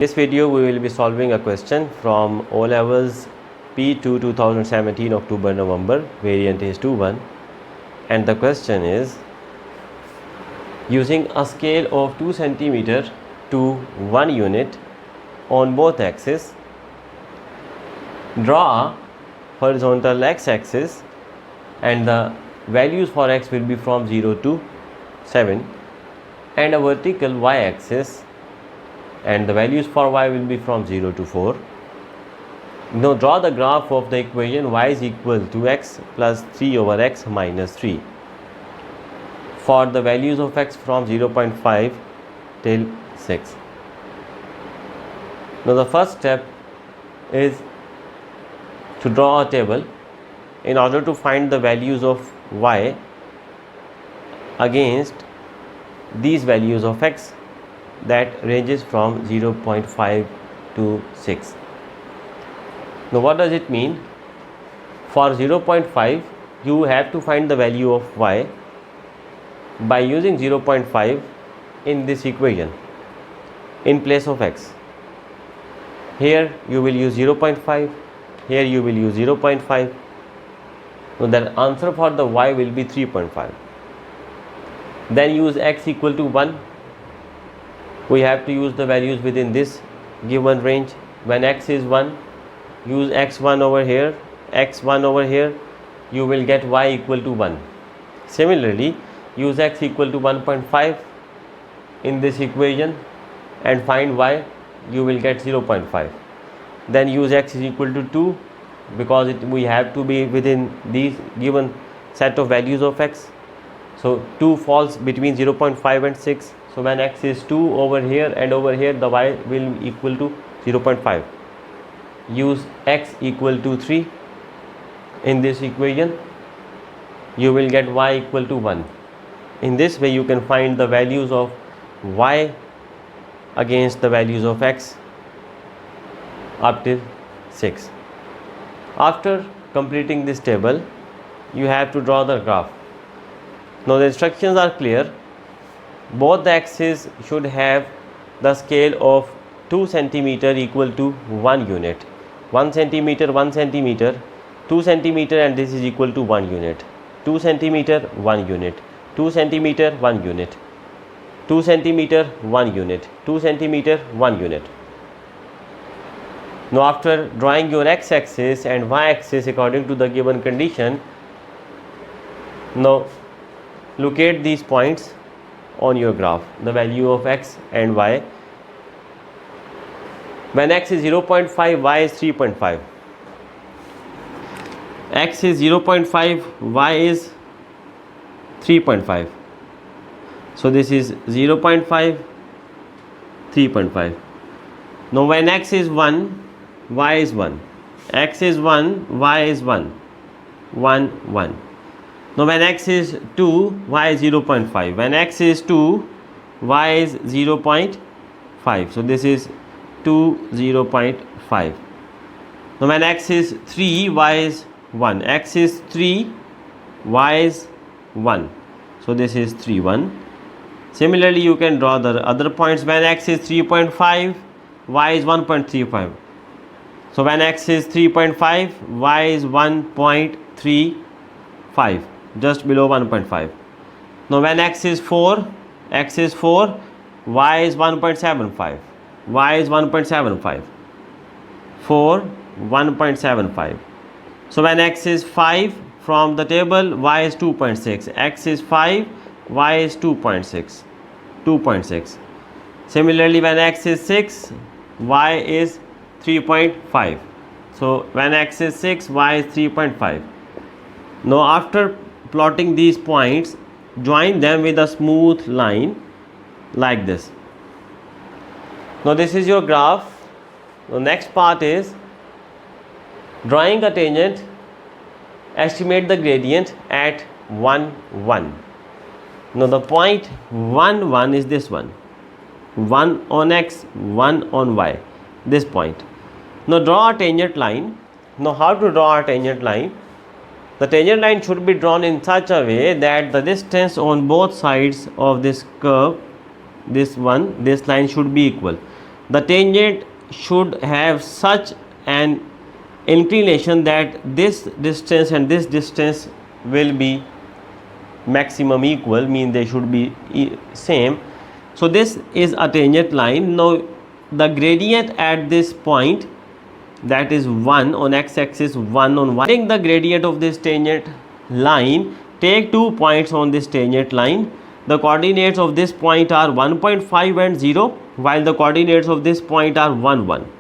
This video we will be solving a question from O Levels P2 2017 October November, variant is 2-1, and the question is, using a scale of 2 cm to 1 unit on both axes, draw a horizontal x-axis and the values for x will be from 0 to 7 and a vertical y-axis and the values for y will be from 0 to 4. Now draw the graph of the equation y is equal to x plus 3 over x minus 3 for the values of x from 0.5 till 6. Now the first step is to draw a table in order to find the values of y against these values of x that ranges from 0.5 to 6. Now what does it mean? For 0.5 you have to find the value of y by using 0.5 in this equation in place of x. Here you will use 0.5, here you will use 0.5. So the answer for the y will be 3.5. Then use x equal to 1. We have to use the values within this given range. When x is 1, use x1 over here, x1 over here, you will get y equal to 1. Similarly, use x equal to 1.5 in this equation and find y, you will get 0.5. Then use x is equal to 2 because we have to be within these given set of values of x. So 2 falls between 0.5 and 6. So when x is 2 over here and over here, the y will equal to 0.5. Use x equal to 3 in this equation, you will get y equal to 1. In this way you can find the values of y against the values of x up till 6. After completing this table, you have to draw the graph. Now the instructions are clear. Both the axes should have the scale of 2 cm equal to 1 unit. 1 cm, 1 cm, 2 cm, and this is equal to 1 unit. 2 cm, 1 unit, 2 cm, 1 unit, 2 cm, 1 unit, 2 cm, 1 unit. Now after drawing your x-axis and y-axis according to the given condition, now locate these points on your graph, the value of x and y. When x is 0.5, y is 3.5. X is 0.5, y is 3.5. So this is 0.5, 3.5. Now when x is 1, y is 1. X is 1, y is 1. 1, 1. Now when x is 2, y is 0.5. When x is 2, y is 0.5. So this is 2, 0.5. Now when x is 3, y is 1. X is 3, y is 1. So this is 3, 1. Similarly, you can draw the other points. When x is 3.5, y is 1.35. So when x is 3.5, y is 1.35. Just below 1.5. Now when x is 4, y is 1.75. Y is 1.75. 4, 1.75. So when x is 5, from the table y is 2.6. X is 5, y is 2.6. 2.6. Similarly, when x is 6, y is 3.5. So when x is 6, y is 3.5. Now after plotting these points, join them with a smooth line like this. Now this is your graph. The next part is drawing a tangent. Estimate the gradient at 1, 1. Now the point 1, 1 is this one. 1 on x, 1 on y. This point. Now draw a tangent line. Now how to draw a tangent line? The tangent line should be drawn in such a way that the distance on both sides of this curve, this line should be equal. the tangent should have such an inclination that this distance and this distance will be maximum equal, mean they should be same. So this is a tangent line. Now the gradient at this point, that is 1 on x-axis, 1 on y. Taking the gradient of this tangent line, take 2 points on this tangent line. The coordinates of this point are 1.5 and 0, while the coordinates of this point are 1, 1.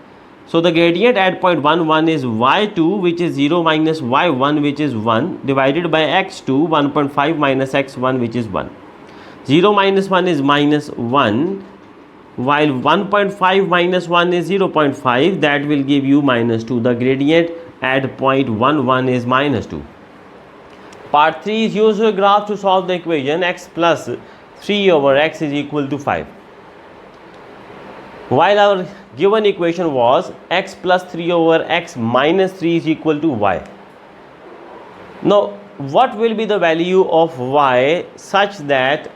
So the gradient at point 1, 1 is y2, which is 0 minus y1, which is 1, divided by x2, 1.5 minus x1, which is 1. 0 minus 1 is minus 1, while 1.5 minus 1 is 0.5, that will give you minus 2. The gradient at point 1, 1 is minus 2. Part 3 is use a graph to solve the equation x plus 3 over x is equal to 5. While our given equation was x plus 3 over x minus 3 is equal to y. Now, what will be the value of y such that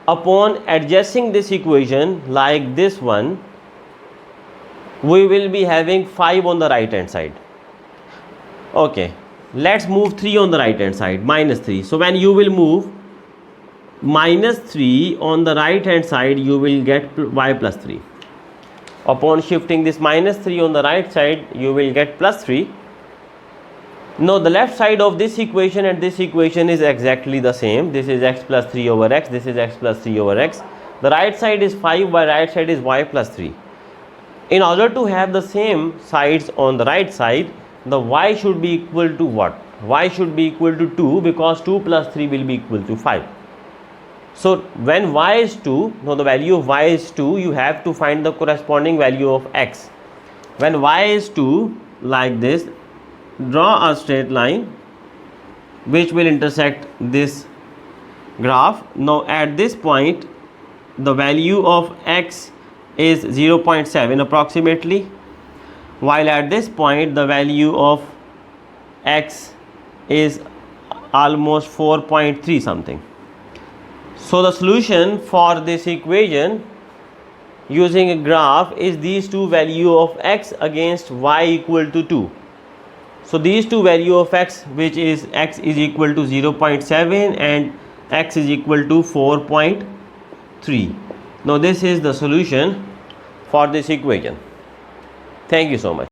upon adjusting this equation like this one, we will be having 5 on the right hand side. Okay, let's move 3 on the right hand side, minus 3. So when you will move minus 3 on the right hand side, you will get y plus 3. Upon shifting this minus 3 on the right side, you will get plus 3. Now the left side of this equation and this equation is exactly the same. This is x plus 3 over x, this is x plus 3 over x. The right side is 5, while right side is y plus 3. In order to have the same sides on the right side, the y should be equal to what? Y should be equal to 2, because 2 plus 3 will be equal to 5. So when y is 2, now the value of y is 2, you have to find the corresponding value of x. When y is 2, like this, draw a straight line which will intersect this graph. Now at this point, the value of x is 0.7 approximately, while at this point the value of x is almost 4.3 something. So the solution for this equation using a graph is these two value of x against y equal to 2. So these two value of x, which is x is equal to 0.7 and x is equal to 4.3. Now this is the solution for this equation. Thank you so much.